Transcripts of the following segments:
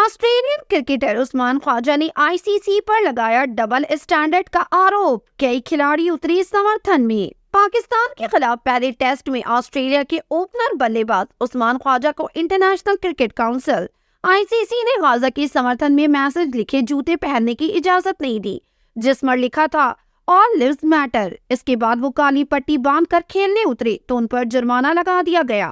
Australian cricketer Usman Khwaja ने ICC पर लगाया डबल स्टैंडर्ड का आरोप। कई खिलाड़ी उतरे समर्थन में। पाकिस्तान के खिलाफ पहले टेस्ट में ऑस्ट्रेलिया के ओपनर बल्लेबाज उस्मान ख्वाजा को इंटरनेशनल क्रिकेट काउंसिल आईसीसी ने ख्वाजा के समर्थन में मैसेज लिखे जूते पहनने की इजाजत नहीं दी, जिस पर लिखा था ऑल लिव्स मैटर। इसके बाद वो काली पट्टी बांधकर खेलने उतरे तो उन पर जुर्माना लगा दिया गया।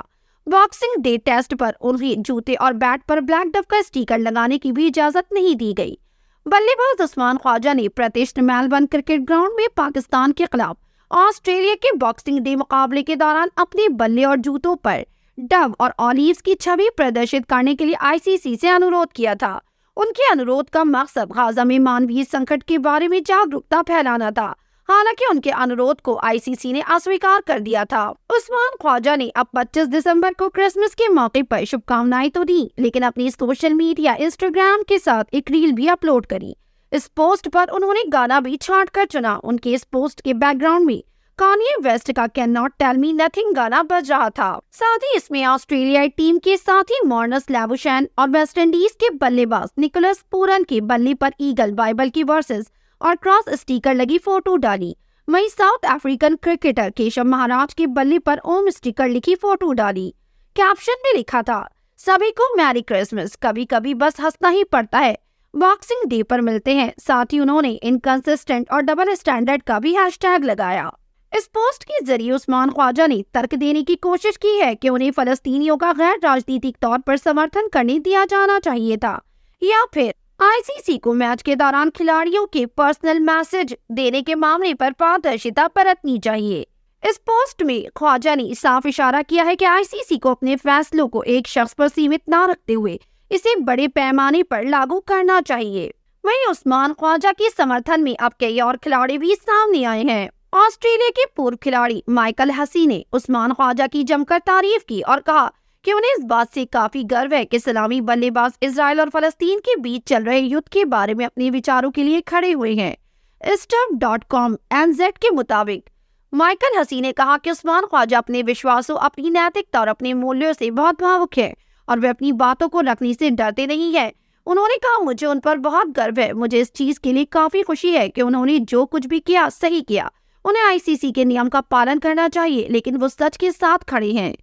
बॉक्सिंग डे टेस्ट पर उन्हें जूते और बैट पर ब्लैक डव का स्टिकर लगाने की भी इजाजत नहीं दी गई। बल्लेबाज उस्मान ख्वाजा ने प्रतिष्ठित मेलबर्न क्रिकेट ग्राउंड में पाकिस्तान के खिलाफ ऑस्ट्रेलिया के बॉक्सिंग डे मुकाबले के दौरान अपने बल्ले और जूतों पर डव और ऑलिव्स की छवि प्रदर्शित करने के लिए आईसीसी से अनुरोध किया था। उनके अनुरोध का मकसद गाजा में मानवीय संकट के बारे में जागरूकता फैलाना था। हालांकि उनके अनुरोध को आईसीसी ने अस्वीकार कर दिया था। उस्मान ख्वाजा ने अब 25 दिसंबर को क्रिसमस के मौके पर शुभकामनाएं तो दी, लेकिन अपनी सोशल मीडिया इंस्टाग्राम के साथ एक रील भी अपलोड करी। इस पोस्ट पर उन्होंने गाना भी छांट कर चुना। उनके इस पोस्ट के बैकग्राउंड में कान्ये वेस्ट का can not tell me nothing गाना बज रहा था। साथ ही इसमें ऑस्ट्रेलियाई टीम के साथ ही मॉर्नस लैबुशैन और वेस्ट इंडीज के बल्लेबाज निकोलस पूरन के बल्ले पर ईगल बाइबल की वर्सेस और क्रॉस स्टिकर लगी फोटो डाली। वहीं south African cricketer Keshav Maharaj के बल्ले पर ओम स्टिकर लिखी फोटो डाली। कैप्शन में लिखा था, सभी को मैरी क्रिसमस, कभी कभी बस हंसना ही पड़ता है, बॉक्सिंग डे पर मिलते हैं। साथ ही उन्होंने इनकंसिस्टेंट और डबल स्टैंडर्ड का भी हैशटैग लगाया। इस पोस्ट के जरिए उस्मान ख्वाजा ने तर्क देने की कोशिश की है कि उन्हें फलस्तीनियों का गैर राजनीतिक तौर पर समर्थन करने दिया जाना चाहिए था, या फिर आईसीसी को मैच के दौरान खिलाड़ियों के पर्सनल मैसेज देने के मामले पर पारदर्शिता बरतनी चाहिए। इस पोस्ट में ख्वाजा ने साफ इशारा किया है कि आईसीसी को अपने फैसलों को एक शख्स पर सीमित न रखते हुए इसे बड़े पैमाने पर लागू करना चाहिए। वहीं उस्मान ख्वाजा के समर्थन में अब कई और खिलाड़ी भी सामने आए हैं। ऑस्ट्रेलिया के पूर्व खिलाड़ी माइकल हसी ने उस्मान ख्वाजा की जमकर तारीफ की और कहा कि उन्हें इस बात से काफी गर्व है कि सलामी बल्लेबाज इजराइल और फलस्तीन के बीच चल रहे युद्ध के बारे में अपने विचारों के लिए खड़े हुए हैं। Stuff.com/NZ के मुताबिक माइकल हसी ने कहा कि उस्मान ख्वाजा अपने विश्वासों, अपनी नैतिकता और अपने मूल्यों से बहुत भावुक है और वे अपनी बातों को रखने से डरते नहीं है। उन्होंने कहा, मुझे उन पर बहुत गर्व है। मुझे इस चीज के लिए काफी खुशी है कि उन्होंने जो कुछ भी किया सही किया। उन्हें आईसीसी के नियम का पालन करना चाहिए, लेकिन वो सच के साथ खड़े हैं।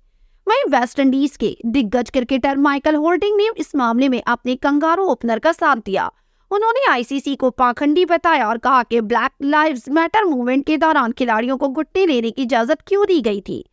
वहीं वेस्ट इंडीज के दिग्गज क्रिकेटर माइकल होल्डिंग ने इस मामले में अपने कंगारू ओपनर का साथ दिया। उन्होंने आईसीसी को पाखंडी बताया और कहा कि ब्लैक लाइव्स मैटर मूवमेंट के दौरान खिलाड़ियों को घुट्टे लेने की इजाजत क्यों दी गई थी।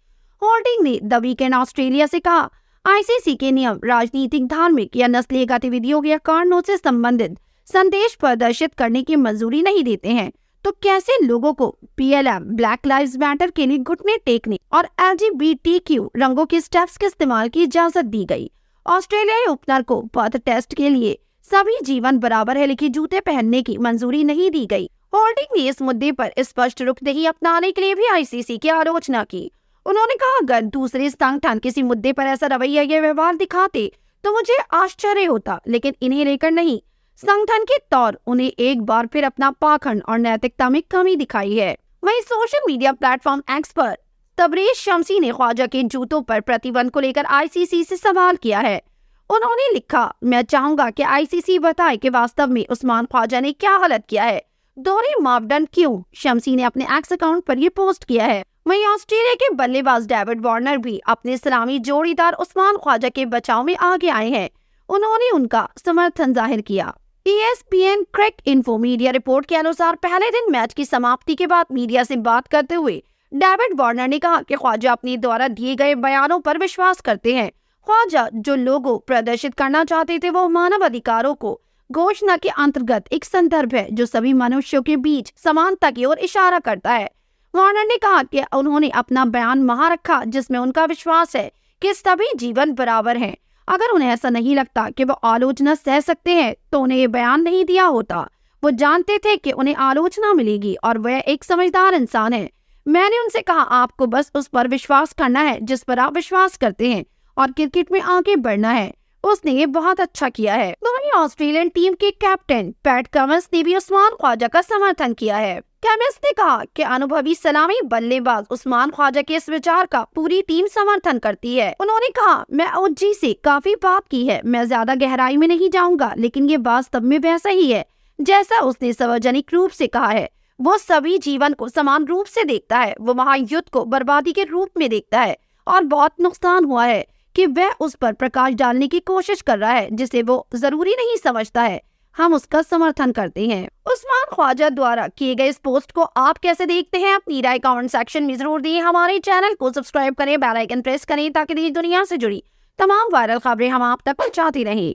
होल्डिंग ने द वीकेंड ऑस्ट्रेलिया से कहा, आईसीसी के नियम राजनीतिक, धार्मिक या नस्लीय गतिविधियों या कारणों से संबंधित संदेश प्रदर्शित करने की मंजूरी नहीं देते हैं, तो कैसे लोगों को पीएलएम, ब्लैक लाइव्स मैटर के लिए घुटने टेकने और एलजीबीटीक्यू रंगों के स्टेप्स के इस्तेमाल की इजाजत दी गई। ऑस्ट्रेलियाई ओपनर को पर्थ टेस्ट के लिए सभी जीवन बराबर है लिखी जूते पहनने की मंजूरी नहीं दी गई। होल्डिंग ने इस मुद्दे पर स्पष्ट रुख नहीं अपनाने के लिए भी आईसीसी की आलोचना की। उन्होंने कहा, अगर दूसरे संगठन किसी मुद्दे पर ऐसा रवैया या व्यवहार दिखाते तो मुझे आश्चर्य होता, लेकिन इन्हें लेकर नहीं। संगठन के तौर उन्हें एक बार फिर अपना पाखंड और नैतिकता में कमी दिखाई है। वहीं सोशल मीडिया प्लेटफॉर्म एक्स पर तबरेज शमसी ने ख्वाजा के जूतों पर प्रतिबंध को लेकर आईसीसी से सवाल किया है। उन्होंने लिखा, मैं चाहूंगा कि आईसीसी बताए कि वास्तव में उस्मान ख्वाजा ने क्या गलत किया है, दोहरे मापदंड क्यों। शमसी ने अपने एक्स अकाउंट पर यह पोस्ट किया है। वहीं ऑस्ट्रेलिया के बल्लेबाज डेविड वार्नर भी अपने सलामी जोड़ीदार उस्मान ख्वाजा के बचाव में आगे आए हैं। उन्होंने उनका समर्थन जाहिर किया। ESPN क्रिक इन्फो मीडिया रिपोर्ट के अनुसार पहले दिन मैच की समाप्ति के बाद मीडिया से बात करते हुए डेविड वार्नर ने कहा कि ख्वाजा अपने द्वारा दिए गए बयानों पर विश्वास करते हैं। ख्वाजा जो लोगो प्रदर्शित करना चाहते थे वो मानव अधिकारों को घोषणा के अंतर्गत एक संदर्भ है जो सभी मनुष्यों के बीच समानता की ओर इशारा करता है। वार्नर ने कहा कि उन्होंने अपना बयान वहां रखा जिसमें उनका विश्वास है कि सभी जीवन बराबर हैं। अगर उन्हें ऐसा नहीं लगता कि वो आलोचना सह सकते हैं तो उन्हें ये बयान नहीं दिया होता। वो जानते थे कि उन्हें आलोचना मिलेगी और वह एक समझदार इंसान है। मैंने उनसे कहा, आपको बस उस पर विश्वास करना है जिस पर आप विश्वास करते हैं और क्रिकेट में आगे बढ़ना है। उसने ये बहुत अच्छा किया है। तो वहीं ऑस्ट्रेलियन टीम के कैप्टन पैट कमिंस ने भी उस्मान ख्वाजा का समर्थन किया है। केमिस्ट ने कहा कि अनुभवी सलामी बल्लेबाज उस्मान ख्वाजा के इस विचार का पूरी टीम समर्थन करती है। उन्होंने कहा, मैं ओजी से काफी बात की है, मैं ज्यादा गहराई में नहीं जाऊंगा, लेकिन ये वास्तव में वैसा ही है जैसा उसने सार्वजनिक रूप से कहा है। वो सभी जीवन को समान रूप से देखता है। वो महायुद्ध को बर्बादी के रूप में देखता है और बहुत नुकसान हुआ है कि वह उस पर प्रकाश डालने की कोशिश कर रहा है जिसे वो जरूरी नहीं समझता है। हम उसका समर्थन करते हैं। उस्मान ख्वाजा द्वारा किए गए इस पोस्ट को आप कैसे देखते हैं? अपनी राय कमेंट सेक्शन में जरूर दिए। हमारे चैनल को सब्सक्राइब करें, बेल आइकन प्रेस करें ताकि देश दुनिया से जुड़ी तमाम वायरल खबरें हम आप तक पहुंचाते रहें।